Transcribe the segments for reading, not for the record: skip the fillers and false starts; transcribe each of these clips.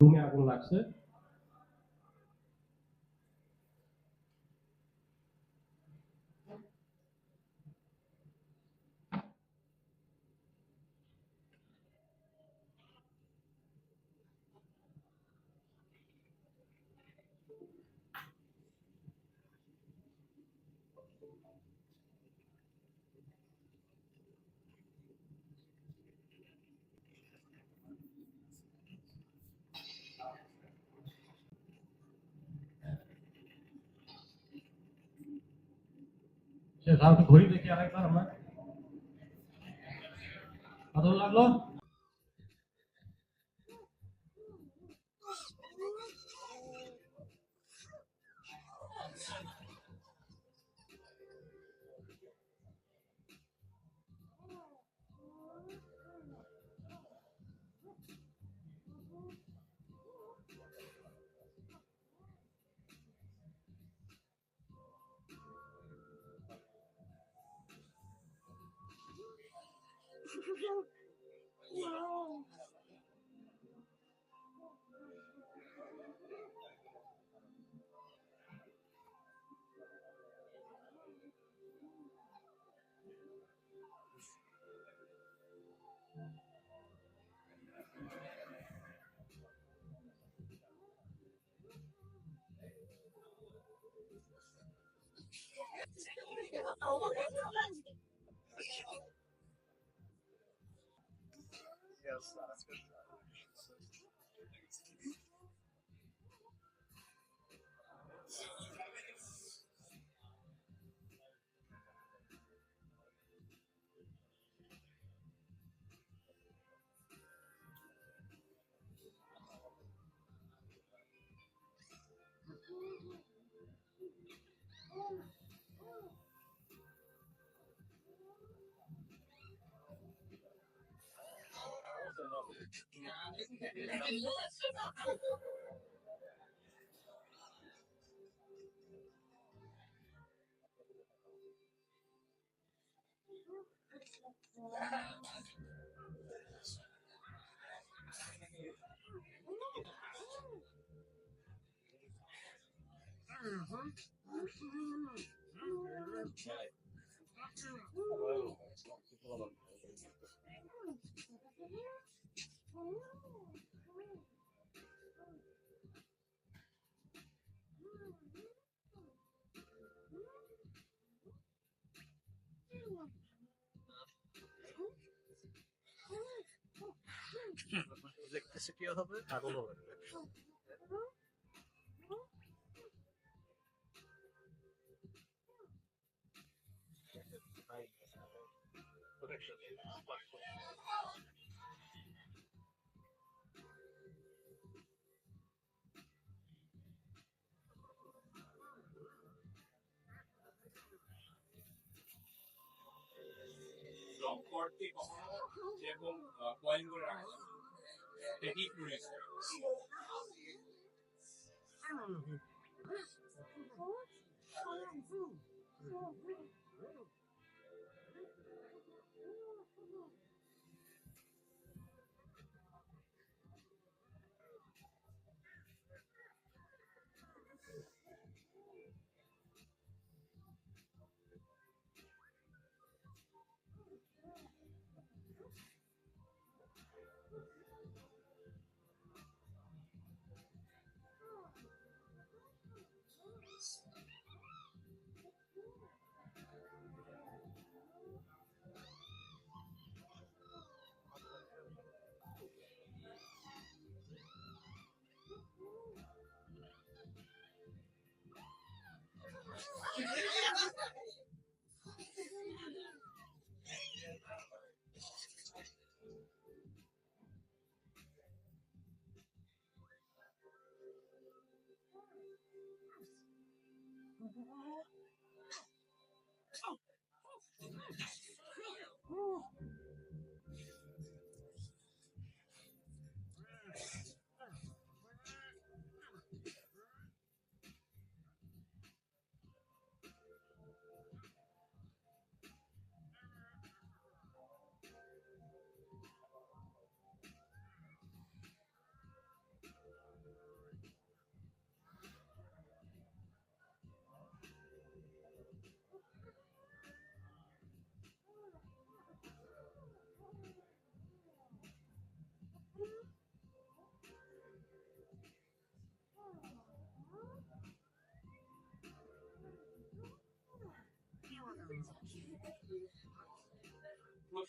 রুমে আগুন লাগছে। ঘড়ি দেখি আরেকবার আমরা কত লাগলো। কি হবে আগুন হবে। যেরকম কয়েন করে রাখা এটি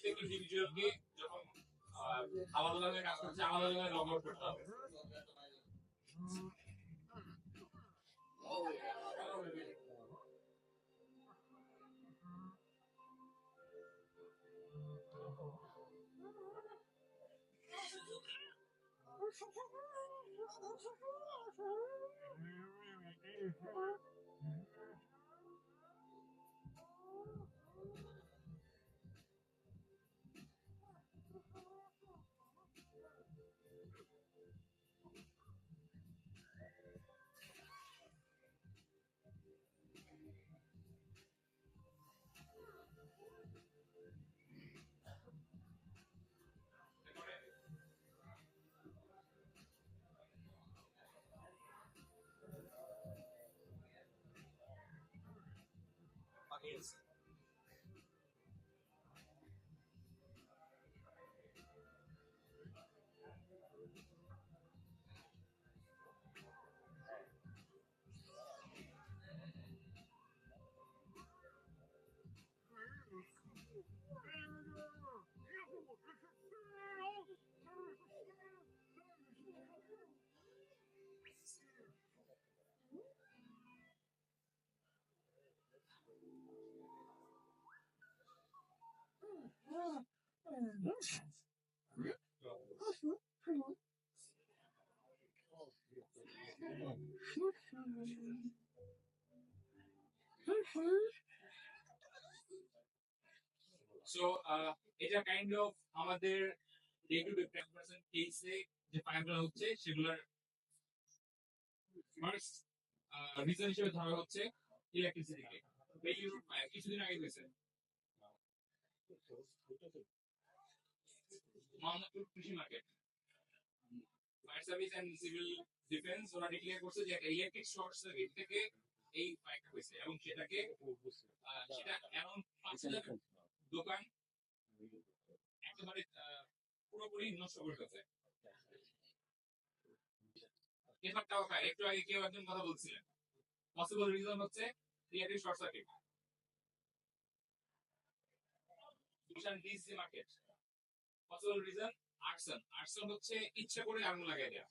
প্রত্যেক ইন্ডিভিজুয়ালকে যখন আলাদা আলাদা কাজ করছে আলাদা আলাদা লগ আউট করতে হবে। সো এটা কাইন্ড অফ আমাদের ডে টু ডে 10% কেসে যে ফায়ারগুলো হচ্ছে সেগুলোর ফার্স্ট রিজন হিসেবে ধরা হচ্ছে ইলেকট্রিসিটিকে। এই ইউরোপ ফায়ার কিছুদিন আগে হয়েছে Mohammadpur Krishi market. Fire service and civil defence ওরা ডিক্লেয়ার করছে যে একটা ইলেকট্রিক শর্ট সার্কিট থেকে এই ফায়ারটা হয়েছে এবং সেটাকে সেটা অ্যারাউন্ড 5,000 দোকান একেবারে পুরোপুরি নষ্ট করে ফেলছে। এফারটাও খায়। একটু আগে কেউ একজন কথা বলছিলেন পসিবল রিজন হচ্ছে ইলেকট্রিক শর্ট সার্কিট। দুশান DC market possible reason arson. Arson হচ্ছে ইচ্ছা করে আগুন লাগাই দেয়া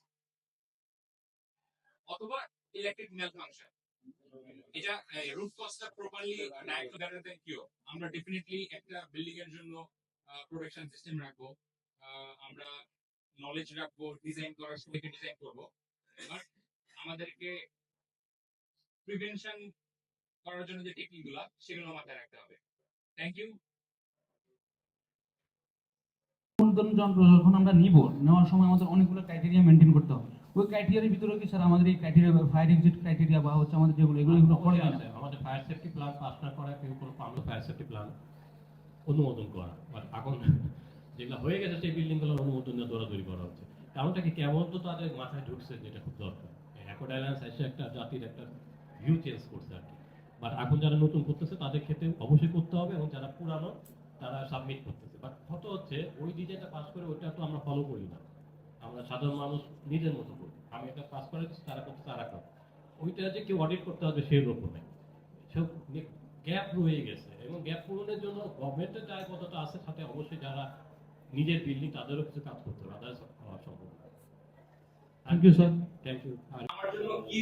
অথবা ইলেকট্রিক মেল ফাংশন। এটা রুট কস্টটা প্রপারলি ডাইরেক্ট বেটার দ্যান কিউ। আমরা ডেফিনেটলি একটা বিল্ডিং এর জন্য প্রোটেকশন সিস্টেম রাখবো, আমরা নলেজ রাখবো, ডিজাইন করার সময় ডিজাইন করবো, বাট আমাদেরকে প্রিভেনশন করার জন্য যে টেকনিক গুলা সেগুলো মাথায় রাখতে হবে। Thank you. যন্ত্র যখন আমরা নিব, নেওয়ার সময় আমাদের অনেকগুলো ক্রাইটেরিয়া মেনটেন করতে হবে। ওই ক্রাইটেরিয়ার ভিতরে কি স্যার আমাদের এই ক্রাইটেরিয়া ফায়ার এক্সিট ক্রাইটেরিয়া বা হচ্ছে আমাদের যেগুলো এগুলো পড়ে আছে? আমাদের ফায়ার সেফটি প্ল্যান পাস না করা কেউ কোনো আমরা ফায়ার সেফটি প্ল্যান অনুমোদন করা, বাট এখন যেগুলো হয়ে গেছে সেই বিল্ডিংগুলোর অনুমোদন নিয়ে দৌড়াদৌড়ি করা হচ্ছে। কারণটা কি কেমন তো তাদের মাথায় ঢুকছে যেটা খুব দরকার। অ্যাকোডাইল্যান্স এসে একটা জাতির একটা ভিউ চেঞ্জ করছে আর কি। বাট এখন যারা নতুন করতেছে তাদের ক্ষেত্রে অবশ্যই করতে হবে এবং যারা পুরানো তারা সাবমিট করতেছে। বাট ফটো হচ্ছে ওই ডিজাইনটা পাস করে ওইটা তো আমরা ফলো করি না, আমরা সাধারণ মানুষ নিজের মতো করি। আমি একটা পাস করে দিচ্ছি, তারা করতে তারা করে, ওইটা যে কেউ অডিট করতে হবে সেই রকম নেই। সব গ্যাপ রয়ে গেছে এবং গ্যাপ পূরণের জন্য গভর্নমেন্টের দায়বদ্ধতা আছে, সাথে অবশ্যই যারা নিজের বিল্ডিং তাদেরও কিছু কাজ করতে হবে, আদার্স হওয়া সম্ভব। Thank you sir. Thank you. আমার জন্য কি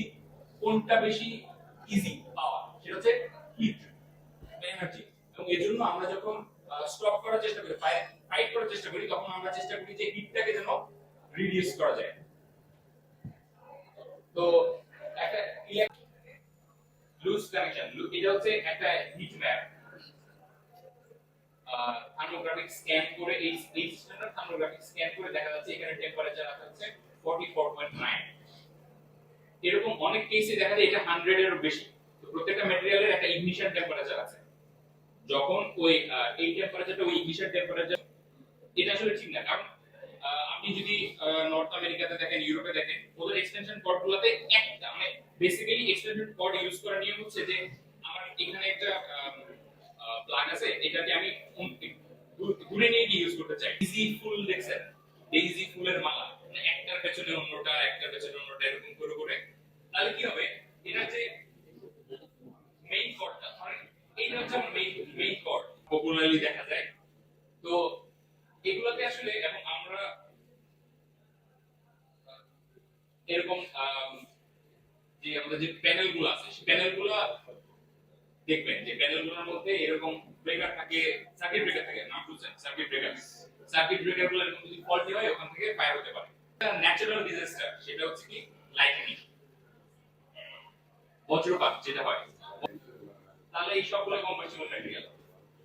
কোনটা বেশি ইজি পাওয়া, সেটা হচ্ছে হিট এনার্জি। এবং এর জন্য আমরা যখন স্টপ করার চেষ্টা করি, ফাইট করার চেষ্টা করি, তখন আমরা চেষ্টা করি যে হিটটাকে যেন রিডিউস করা যায়। তো একটা লুজ কানেকশন, এটা হচ্ছে একটা হিট ম্যাপ। থার্মোগ্রাফিক স্ক্যান করে এই সিস্টেমটা থার্মোগ্রাফিক স্ক্যান করে দেখা যাচ্ছে এখানে টেম্পারেচার আছে 44.9। এরকম অনেক কেসে দেখা যায় এটা 100 এরও বেশি। তো প্রত্যেকটা ম্যাটেরিয়ালের একটা ইগনিশন টেম্পারেচার আছে। যখন ওই এই টেম্পারেচারটা ওই ইগনিশন টেম্পারেচার, এটা আসলে ঠিক না। কারণ আপনি যদি নর্থ আমেরিকাতে দেখেন, ইউরোপে দেখেন, ওদের এক্সটেনশন কর্ডগুলোতে একটা মানে বেসিক্যালি এক্সটেনশন কর্ড ইউজ করার নিয়ম হচ্ছে যে আমার এখানে একটা প্লাগ আছে, এটাকে আমি ঘুরে নিয়ে গিয়ে ইউজ করতে চাই। ডেইজি ফুল দেখছেন, ডেইজি ফুলের মালা, মানে একটার পেছনে অন্যটা, একটার পেছনে অন্যটা, এরকম করে করে, তাহলে কি হবে, এটা যে মেইন কর্ডটা, মানে এইটা হচ্ছে মেইন কর্ড। পপুলারলি দেখা যায় তো এগুলোতে আসলে এবং আমরা এরকম যে আমাদের যে প্যানেলগুলো আছে সেই প্যানেলগুলো দেখবেন যে প্যানেলগুলোর মধ্যে এরকম ব্রেকার থাকে, সার্কিট ব্রেকার থাকে, নাম শুনছেন সার্কিট ব্রেকারগুলো এরকম যদি ফল্টি হয় ওখান থেকে ফায়ার হতে পারে। ন্যাচারাল ডিজাস্টার সেটা হচ্ছে কি লাইটনিং, বজ্রপাত যেটা হয়, তাহলে এই সবগুলো কম্পারেশন ম্যাটেরিয়াল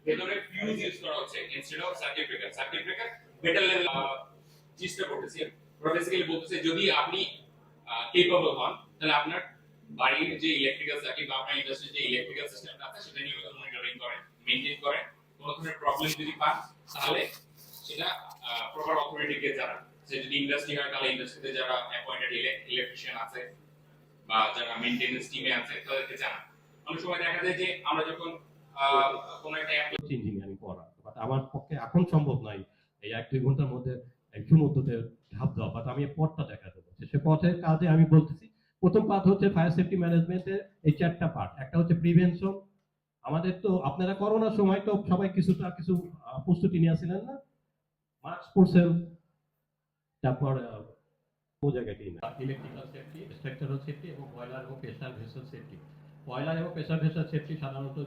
ভেতরে ফিউজ ইউজ করা হচ্ছে instead of circuit breaker better level চেষ্টা করতেছি। বেসিক্যালি বলতেছে যদি আপনি কেপেবল হন তাহলে আপনার বাড়ির যে ইলেকট্রিক্যাল সার্কিট বা আপনার ইন্ডাস্ট্রির যে ইলেকট্রিক্যাল সিস্টেমটা আছে সেটা নিয়মিত মনিটরিং করেন, মেইনটেইন করেন। কোনো ধরনের প্রবলেম যদি পান তাহলে সেটা প্রপার অথরিটিকে জানান। সে যদি ইন্ডাস্ট্রি হয় তাহলে ইন্ডাস্ট্রিতে যারা অ্যাপয়েন্টেড ইলেকট্রিশিয়ান আছে বা যারা মেইনটেনেন্স টিমে আছে তাদেরকে জানান। অনেক সময় দেখা যায় যে আমরা যখন কোনো একটা ইঞ্জিনিয়ারিং পড়া, বাট আমার পক্ষে এখন সম্ভব নাই এই 1-2 ঘন্টার মধ্যে একটু মধ্যে ধাপ দেওয়া, বাট আমি এই পথটা দেখা দেবো। সে পথের কাজে আমি বলতেছি প্রথম পার্ট হচ্ছে ফায়ার সেফটি ম্যানেজমেন্টের এই 4টা পার্ট। একটা হচ্ছে প্রিভেনশন। আমাদের তো আপনারা করোনার সময় তো সবাই কিছু প্রস্তুতি নিয়েছিলেন না, মাস্ক পরছেন, তারপর কোন জায়গাতেই না ইলেকট্রিক্যাল সেফটি, স্ট্রাকচারাল সেফটি এবং বয়লার এবং প্রেসার ভেসেল সেফটি। বয়লার এবং প্রেসার ভেসেল সেফটি সাধারণত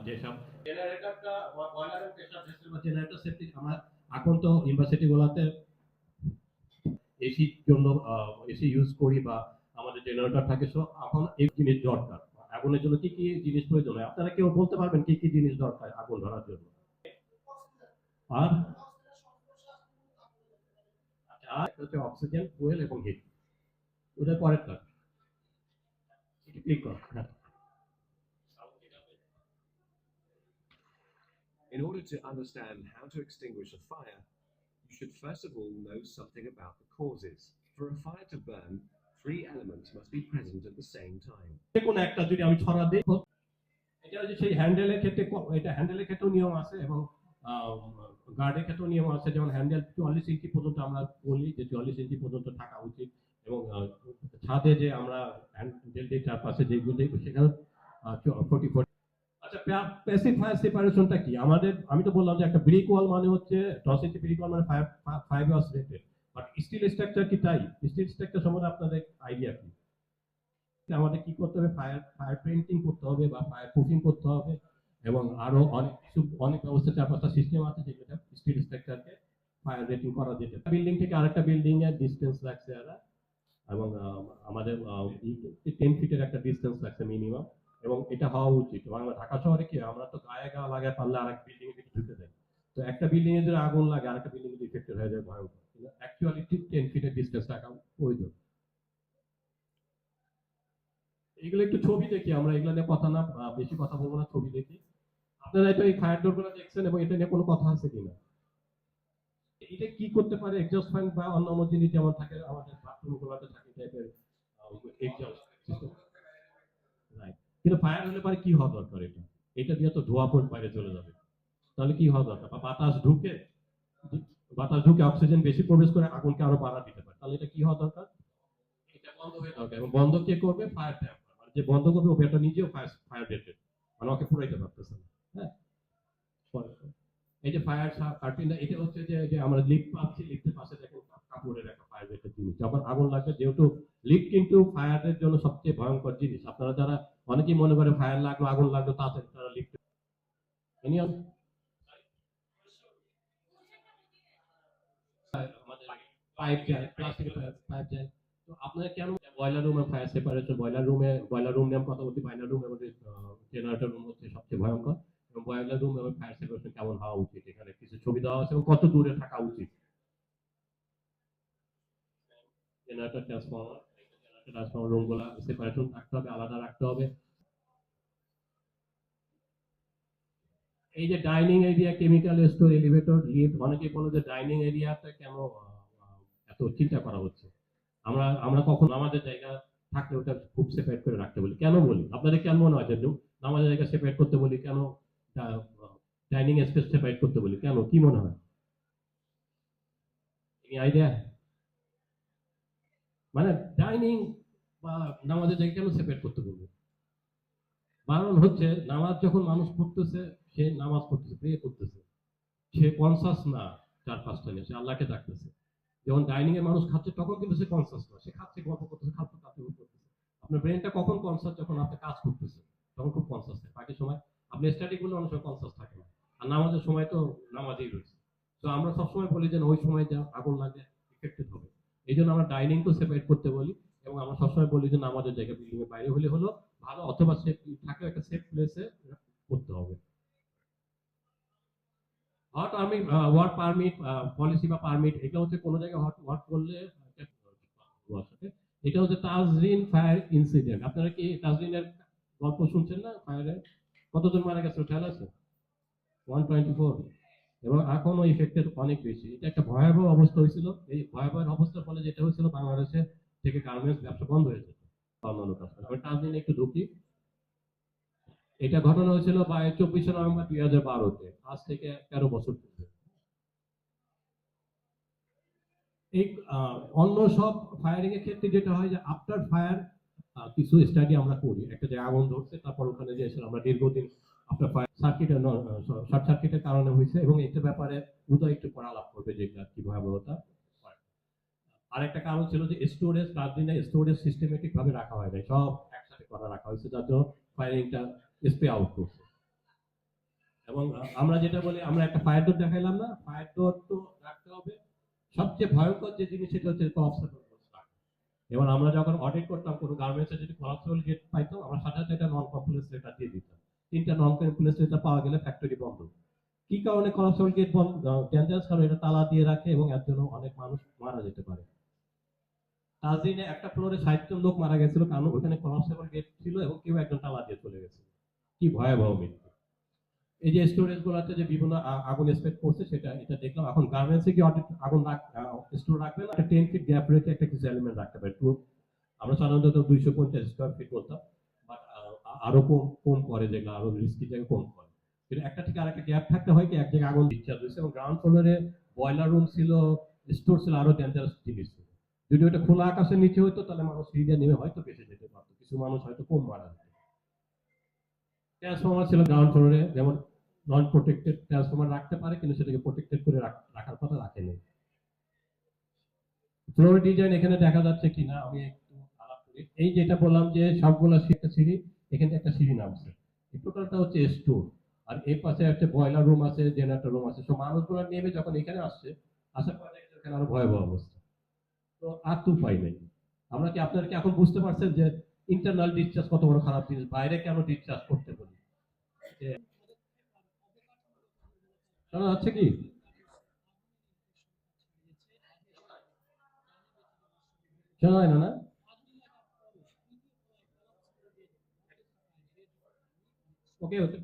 যেসব জেনারেটরটা বয়লার এবং প্রেসার ভেসেল বা জেনারেটর সেফটি আমার এখন তো ইউনিভার্সিটিগুলোতে এসির জন্য এসি ইউজ করি বা আমাদের জেনারেটর থাকে, সো এখন এই জিনিস দরকার। আগুনের জন্য কি কি জিনিস প্রয়োজন হয় আপনারা কেউ বলতে পারবেন কি কি জিনিস দরকার আগুন ধরার জন্য? আর আর হচ্ছে অক্সিজেন, ফুয়েল এবং হিট। ওদের পরের কাজ ক্লিক কর। হ্যাঁ, In order to understand how to extinguish a fire, you should first of all know something about the causes. For a fire to burn, 3 elements must be present at the same time. কোন একটা যদি আমি ছড়া দিই, এটা হচ্ছে সেই হ্যান্ডেলের ক্ষেত্রে, এটা হ্যান্ডেলের ক্ষেত্রেও নিয়ম আছে এবং গার্ডের ক্ষেত্রেও নিয়ম আছে। যেমন হ্যান্ডেল 44 ইঞ্চি পর্যন্ত আমরা বলি যে 44 ইঞ্চি পর্যন্ত থাকা উচিত, এবং ছাদে যে আমরা হ্যান্ডেল চারপাশে যেগুলো দেখবো সেখানে 44। আচ্ছা, প্যাসিভ ফায়ার সেপারেশনটা কি আমাদের? আমি তো বললাম যে একটা ব্রিক ওয়াল মানে হচ্ছে 10 ইঞ্চি ব্রিক ওয়াল মানে 5 years rated, but still structure কি তাই? স্টিল স্ট্রাকচার সম্বন্ধে আপনাদের আইডিয়া কি? আমাদের কি করতে হবে? ফায়ার পেইন্টিং করতে হবে বা ফায়ার প্রুফিং করতে হবে, এবং আরো অনেক ব্যবস্থা 4-5টা সিস্টেম আছে যেগুলো স্টিল স্ট্রাকচারকে ফায়ার রেটিং করা যেতে পারে। বিল্ডিং থেকে আরেকটা বিল্ডিং এর ডিসটেন্স রাখছে এরা, এবং আমাদের 10 ফিটের একটা ডিসটেন্স রাখছে মিনিমাম, এবং এটা হওয়া উচিত। বাংলা ঢাকা শহরে কি আমরা তো গায়ে গা লাগায় পারলে আরেক বিল্ডিং এ ঢুকে যাই, তো একটা বিল্ডিং এ যদি আগুন লাগে আরেকটা বিল্ডিং এ ইফেক্টেড হয়ে যায় ভয়ঙ্কর। অ্যাকচুয়ালি 10 ফিটের ডিসটেন্স রাখা প্রয়োজন। এগুলো একটু ছবি দেখি আমরা, এগুলো নিয়ে কথা না বেশি কথা বলবো না, ছবি দেখি। আপনারা এটা এই ফায়ার ডোর গুলো দেখছেন এবং এটা নিয়ে কোনো কথা আছে কিনা? এটা কি করতে পারে? এক্সস্ট ফ্যান বা অন্যান্য জিনিস যেমন থাকে আমাদের বাথরুম গুলোতে থাকে টাইপের এক্সস্ট সিস্টেম, রাইট? কিন্তু ফায়ার হলে পরে কি হওয়া দরকার? এটা দিয়ে তো ধোঁয়া পড়ে বাইরে চলে যাবে, তাহলে কি হওয়া দরকার? বা বাতাস ঢুকে অক্সিজেন বেশি প্রবেশ করে আগুনকে আরো বাড়া দিতে পারে, তাহলে এটা কি হওয়া দরকার? এটা বন্ধ হয়ে দরকার। এবং বন্ধ কে করবে? ফায়ার ট্যাপ, মানে যে বন্ধ করবে ও বেটা নিজেও ফায়ার রেটেড, মানে ওকে পুরাইতে পারতেছে না। হ্যাঁ, এই যে ফায়ার কার্টেন, এটা হচ্ছে যে আমরা লিফট পাচ্ছি, লিফটের পাশে দেখেন কাপড়ের একটা ফায়ার রেটেড জিনিস। যখন আগুন লাগবে, যেহেতু লিফট কিন্তু ফায়ারের জন্য সবচেয়ে ভয়ঙ্কর জিনিস। আপনারা যারা অনেকেই মনে করে ফায়ার লাগলো, আগুন লাগলো, তাড়াতাড়ি তারা লিফট আমাদের পাইপ যায়, প্লাস্টিকের পাইপ যায়। তো আপনারা কেন বয়লার রুমে ফায়ার সেপারেশন, বয়লার রুম নিয়ে কথা বলছি। বয়লার রুম আমাদের জেনারেটর রুম হচ্ছে সবচেয়ে ভয়ঙ্কর, এবং বয়লার রুম এবং ফায়ার সেপারেশন কেমন হওয়া উচিত এখানে কিছু ছবি দেওয়া আছে, এবং কত দূরে থাকা উচিত। জেনারেটর ট্রান্সফর্মার রুম গুলা সেপারেশন থাকতে হবে, আলাদা রাখতে হবে। এই যে dining area, chemical store, elevator, lift, অনেকেই বলে যে ডাইনিং এরিয়াতে কেন এত চিন্তা করা হচ্ছে। আমরা কখন আমাদের জায়গা থাকলে ওটা খুব সেপারেট করে রাখতে বলি, কেন বলি? আপনাদের কেন মনে হয় যে আমাদের জায়গা সেপারেট করতে বলি কেন? ডাইনিং স্পেস সেপারেট করতে বলি কেন? কি মনে হয়? এই আইডিয়া, মানে ডাইনিং বা নামাজের জায়গা কেন সেপারেট করতে বলবো? কারণ হচ্ছে নামাজ যখন মানুষ পড়তেছে, সে নামাজ পড়তেছে, প্রে করতেছে, সে কনসাস না, 4-5টা নিয়ে সে আল্লাহকে ডাকতেছে। যখন ডাইনিং এ মানুষ খাচ্ছে তখন কিন্তু সে কনসাস না, সে খাচ্ছে, গল্প করতেছে, খাচ্ছে, কাজ করতেছে। আপনার ব্রেনটা কখন কনসাস? যখন আপনি কাজ করতেছে তখন খুব কনসাস থাকে। বাকি সময় আপনি স্টাডি করলে অনেক সময় কনসাস থাকে না। আর নামাজের সময় তো নামাজেই রয়েছে। তো আমরা সবসময় বলি যে ওই সময় যা আগুন লাগে ইফেক্টেড হবে, এই জন্য আমরা ডাইনিং তো সেপারেট করতে বলি। এবং আমরা সবসময় বলি যে নামাজের জায়গা বিল্ডিং এর বাইরে হলে হলো ভালো, অথবা সেফ থাকে একটা সেফ প্লেসে করতে হবে। Hot army work permit policy বা পারমিট, এটা হচ্ছে কোনো জায়গায় হট ওয়ার্ক করলে এটা হচ্ছে তাজরিন ফায়ার ইনসিডেন্ট। আপনারা কি তাজরিনের গল্প শুনছেন না? ফায়ারের কতজন মারা গেছে খেয়াল আছে? 124, এবং এখনো ইফেক্টেড অনেক বেশি। এটা একটা ভয়াবহ অবস্থা হয়েছিল। এই ভয়াবহ অবস্থার ফলে যেটা হয়েছিল, বাংলাদেশে থেকে গার্মেন্টস ব্যবসা বন্ধ হয়ে যেত। অন্যান্য কাজ করে আমি তাজরিনে একটু ঢুকি। এটা ঘটনা হয়েছিল 24শে নভেম্বর 2012-তে, আজ থেকে 13 বছর পূর্বে। এই অন্য সব ফায়ারিং এর ক্ষেত্রে যেটা হয় যে আফটার ফায়ার কিছু স্টাডি আমরা করি, একটা জায়গায় আগুন ধরছে, তারপর ওখানে যে আমরা দীর্ঘদিন আফটার ফায়ার সার্কিটের শর্ট সার্কিটের কারণে হয়েছে, এবং এটা ব্যাপারে উদয় একটু পড়া লাভ করবে যেগুলা কি ভয়াবহতা। আরেকটা কারণ ছিল যে স্টোরেজ, তাজরিনে স্টোরেজ সিস্টেমেটিক ভাবে রাখা হয় নাই, সব একসাথে করা রাখা হয়েছে, যার জন্য ফায়ারিংটা স্প্রে আউট করছে। এবং আমরা যেটা বলি, আমরা একটা ফায়ার ডোর দেখাইলাম না, ফায়ার ডোর তো রাখতে হবে। সবচেয়ে ভয়ঙ্কর যে জিনিস সেটা হচ্ছে কলাপসেবল গেট। এবার আমরা যখন অডিট করতাম কোনো গার্মেন্টসে যদি কলাপসেবল গেট পাইতাম, আমরা সাথে সাথে এটা নন কমপ্লেক্স লেটার দিয়ে দিতাম। 3টা নন কমপ্লেক্স লেটার পাওয়া গেলে ফ্যাক্টরি বন্ধ। কি কারণে কলাপসেবল গেট বন্ধ? ডেঞ্জারাস, কারণ এটা তালা দিয়ে রাখে এবং এর জন্য অনেক মানুষ মারা যেতে পারে। তাজরিনে একটা ফ্লোরে 60 জন লোক মারা গেছিল, কারণ ওখানে কলাপসেবল গেট ছিল এবং কেউ একজন তালা দিয়ে চলে গেছে। কি ভয়াবহ মৃত্যু! এই যে স্টোরেজ গুলোতে যে বিভিন্ন আগুন স্প্রেড করছে, সেটা এটা দেখলাম। এখন গার্মেন্টসে কি আগুন স্টোর রাখবে না, একটা 10 ফিট গ্যাপ রেখে একটা কিছু এলিমেন্ট রাখতে পারে। আমরা সাধারণত 250 স্কোয়ার ফিট বলতাম, বাট আরো কম কম করে, যেগুলো আরো রিস্কি জায়গায় কম করে। কিন্তু একটা থেকে আরেকটা গ্যাপ থাকতে হয়, কি এক জায়গায় আগুন ডিসচার্জ হয়েছে, এবং গ্রাউন্ড ফ্লোরে বয়লার রুম ছিল, স্টোর ছিল, আরো ডেঞ্জারাস জিনিস ছিল। যদি ওটা খোলা আকাশের নিচে হতো তাহলে মানুষ সিঁড়ি দিয়ে নেমে হয়তো বেঁচে যেতে পারতো, কিছু মানুষ হয়তো কম মারা যেত। ট্রান্সফরমার ছিল গ্রাউন্ড ফ্লোরে, যেমন নন প্রোটেক্টেড ট্রান্সফরমার রাখতে পারে, কিন্তু সেটাকে প্রোটেক্টেড করে রাখার কথা রাখেনি। ফ্লোর ডিজাইন এখানে দেখা যাচ্ছে কিনা আমি একটু আলাপ করি। এই যেটা বললাম যে সবগুলো একটা সিঁড়ি, এখানে একটা সিঁড়ি নামছে, এই টোটালটা হচ্ছে স্টোর। আর এই পাশে একটা বয়লার রুম আছে, জেনারেটর রুম আছে। সব মানুষগুলো নেমে যখন এখানে আসছে, আসার পরে এখানে আরো ভয়াবহ অবস্থা। তো আর তো উপায় নেই। আমরা কি, আপনারা কি এখন বুঝতে পারছেন যে ইন্টারনাল ডিসচার্জ কত বড় খারাপ জিনিস? বাইরে কেন ডিসচার্জ করতে বলি? শোনা যাচ্ছে কি? শোনা হয় না? না, ওকে ওকে।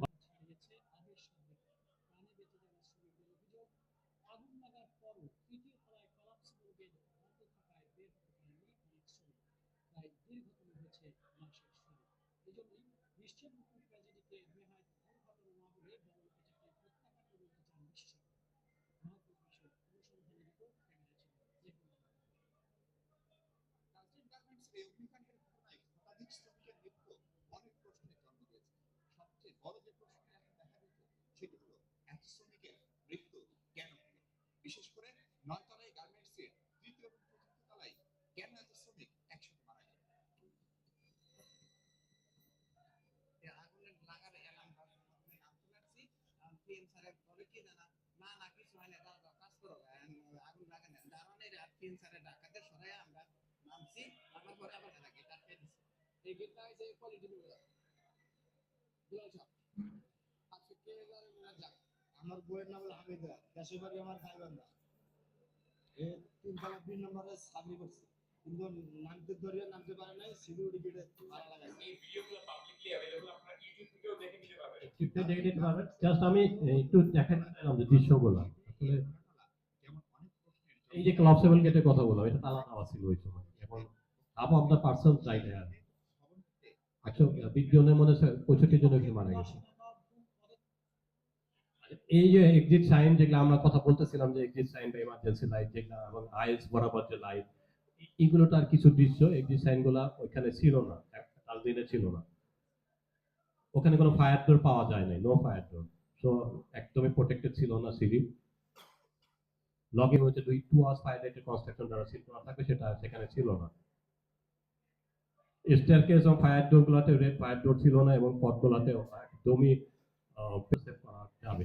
তাজরিন গার্মেন্টসের এই অগ্নিকাণ্ডের ঘটনায় শতাধিক শ্রমিকের মৃত্যু অনেক প্রশ্নের জন্ম দিয়েছে। সবচেয়ে বড় যে প্রশ্নটা এখন দেখা দিচ্ছে, সেটি হলো এত শ্রমিকের মৃত্যু কেন হলো? বিশেষ করে 9 তলায় গার্মেন্টসের 3য় এবং 4র্থ তলায় কেন এত শ্রমিক একসাথে মারা গেল? আগুনের লাগার এলাম নাম চলে আসছি। পিএম স্যারের বলে কি জানা, না না কিছু হয় না, দাও দাও কাজ করো, আগুন লাগে না। দারোয়ানের আর পিএম স্যারের ডাকাতে সরাই আমরা নামছি, নামার পরে আবার এরা গেট আটকে দিচ্ছে। এই গেটটা হয়েছে কোয়ালিটি দুলাল সাহেব। আজকে কে যাক, আমার বইয়ের নাম হলো হামিদা, দেশের বাড়ি আমার গাইবান্ধা। এ 3 তলা 2 নম্বরে চাকরি করছে, কিন্তু নামতে ধরিয়ে নামতে পারে নাই, সিকিউরিটি গেটে মারা লাগাইছে। এই ভিডিওগুলো পাবলিকলি अवेलेबল, আপনারা ইউটিউব থেকেও দেখে নিতে পারবেন। চিত্রে দেখে নিতে পারবেন। জাস্ট আমি একটু দেখাতে চাইলাম যে দৃশ্যগুলো আসলে। যেমন অনেক প্রশ্নের এই যে কলাপসেবল গেটের কথা বললাম, এটা তালা দেওয়া ছিল ওই সময়, এবং হাফ অফ দ্য পার্সন চাইলে 120 জনের মধ্যে 65 জন এখানে মারা গেছে। এই যে এক্সিট সাইন, যেগুলো আমরা কথা বলতেছিলাম, যে এক্সিট সাইন বা ইমার্জেন্সি লাইট যেগুলো, এবং আইএস বরাবর যে লাইট, এগুলো তার কিছু দৃশ্য এক্সিট সাইন গুলা ওইখানে ছিল না, তাজরিনে ছিল না। ওখানে কোনো ফায়ার ডোর পাওয়া যায় নাই, নো ফায়ার ডোর। সো একদমই প্রোটেক্টেড ছিল না সিঁড়ি। লগিং হচ্ছে 2 আওয়ার্স ফায়ার রেটেড কনস্ট্রাকশন দ্বারা সিল করা থাকবে, সেটা সেখানে ছিল না। স্টেয়ারকেস এবং ফায়ার ডোর গুলাতে রেড ফায়ার ডোর ছিল না, এবং পথগুলাতে একদমই সেভ করা যাবে।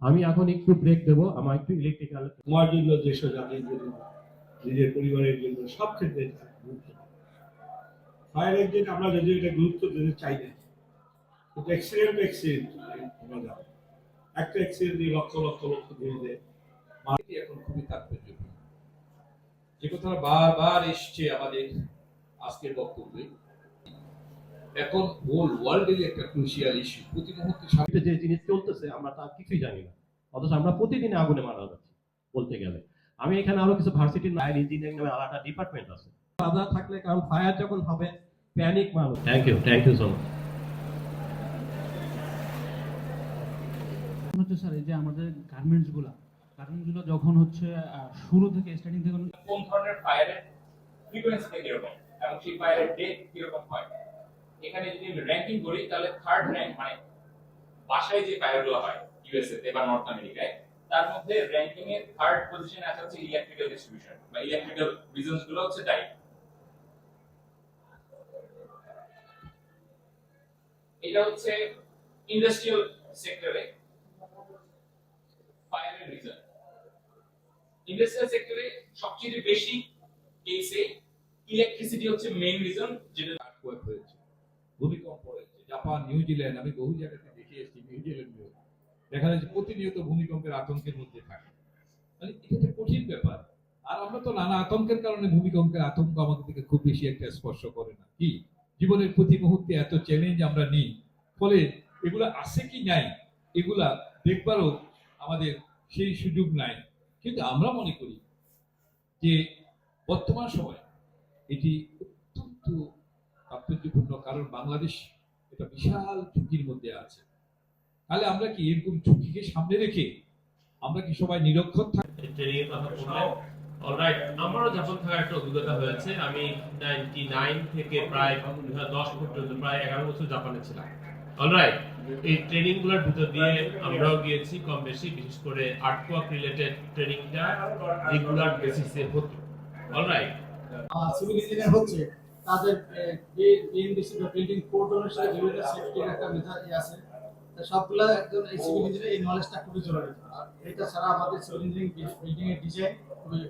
আমি এখন একটু ব্রেক দেবো, আমার একটু ইলেকট্রিক্যাল তোমার জন্য, দেশের জাতির জন্য, নিজের পরিবারের জন্য, সব ক্ষেত্রে এটা গুরুত্ব। ফায়ার এক্সিট আমরা যদি এটা গুরুত্ব দিতে চাই না, কিন্তু অ্যাক্সিডেন্ট আমরা জানি একটা অ্যাক্সিডেন্টই লক্ষ লক্ষ লক্ষ দিয়ে দেয়। এখন খুবই তাৎপর্যপূর্ণ, যে কথা বারবার এসছে আমাদের আজকের বক্তব্যে। এখন হোল ওয়ার্ল্ডের একটা ক্রুশিয়াল ইস্যু, প্রতি মুহূর্তে সাথে যে জিনিস চলতেছে আমরা তা কিছুই জানি না, অথচ আমরা প্রতিদিন আগুনে মারা যাচ্ছি বলতে গেলে। আমি এখানে আরো কিছু ভার্সিটির ফায়ার ইঞ্জিনিয়ারিং নামে আলাদা ডিপার্টমেন্ট আছে, আলাদা থাকলে, কারণ ফায়ার যখন হবে প্যানিক মানুষ। Thank you so much. হচ্ছে স্যার এই যে আমাদের গার্মেন্টসগুলো যখন হচ্ছে শুরু থেকে স্টার্টিং থেকে কোন ধরনের ফায়ারের ফ্রিকোয়েন্সিটা কিরকম এবং সেই ফায়ারের ডেট কিরকম হয়। এখানে যদি আমি র্যাঙ্কিং করি তাহলে থার্ড র্যাঙ্ক মানে বাসায় যে ফায়ারগুলো হয় ইউএসএ তে বা নর্থ আমেরিকায়, তার মধ্যে র্যাঙ্কিং এর থার্ড পজিশনে আছে হচ্ছে ইলেকট্রিক্যাল ডিস্ট্রিবিউশন বা ইলেকট্রিক্যাল রিজনস গুলো হচ্ছে ডাইরেক্ট। এটা হচ্ছে ইন্ডাস্ট্রিয়াল সেক্টরে ফায়ারের রিজন। ইন্ডাস্ট্রিয়াল সেক্টরে সবচেয়ে বেশি কেসে ইলেকট্রিসিটি হচ্ছে মেইন রিজন, যেটা আর্থকোয়েক হয়েছে, ভূমিকম্প হয়েছে। জাপান, নিউজিল্যান্ড, আমি বহু জায়গাতে দেখে এসেছি, নিউজিল্যান্ডেও দেখা যাচ্ছে প্রতিনিয়ত ভূমিকম্পের আতঙ্কের মধ্যে থাকে। মানে এটা একটা কঠিন ব্যাপার। আর আমরা তো নানা আতঙ্কের কারণে ভূমিকম্পের আতঙ্ক আমাদের দিকে খুব বেশি একটা স্পর্শ করে না। কি জীবনের প্রতি মুহূর্তে এত চ্যালেঞ্জ আমরা নিই, ফলে এগুলা আছে কি নাই এগুলা দেখবারও আমাদের সেই সুযোগ নাই। কিন্তু আমরা মনে করি যে বর্তমান সময় এটি অত্যন্ত তাৎপর্যপূর্ণ, কারণ বাংলাদেশ এটা বিশাল ঝুঁকির মধ্যে আছে। তাহলে আমরা কি এরকম ঝুঁকিকে সামনে রেখে আমরা কি সবাই নিরক্ষর থাকি? ট্রেনিং এর কথা বললাম, অলরাইট, আমারও জাপান থাকার একটা অভিজ্ঞতা হয়েছে। আমি 99 থেকে প্রায় 2010 পর্যন্ত প্রায় 11 বছর জাপানে ছিলাম। অলরাইট, এই ট্রেনিং গুলোর ভিতর দিয়ে আমরাও গিয়েছি কম বেশি, বিশেষ করে আর্টওয়ার্ক রিলেটেড ট্রেনিংটা রেগুলার বেসিসে হতো। অলরাইট, সিভিল ইঞ্জিনিয়ার হচ্ছে তাদের যে বিএনবিসি বা বিল্ডিং কোড অনুসারে বিভিন্ন সেফটির একটা মেথড আছে, তা সবগুলা একজন এই সিভিল ইঞ্জিনিয়ার এই নলেজটা খুবই জরুরি। এটা ছাড়া আমাদের সিভিল ইঞ্জিনিয়ারিং বিল্ডিং এর ডিজাইন খুবই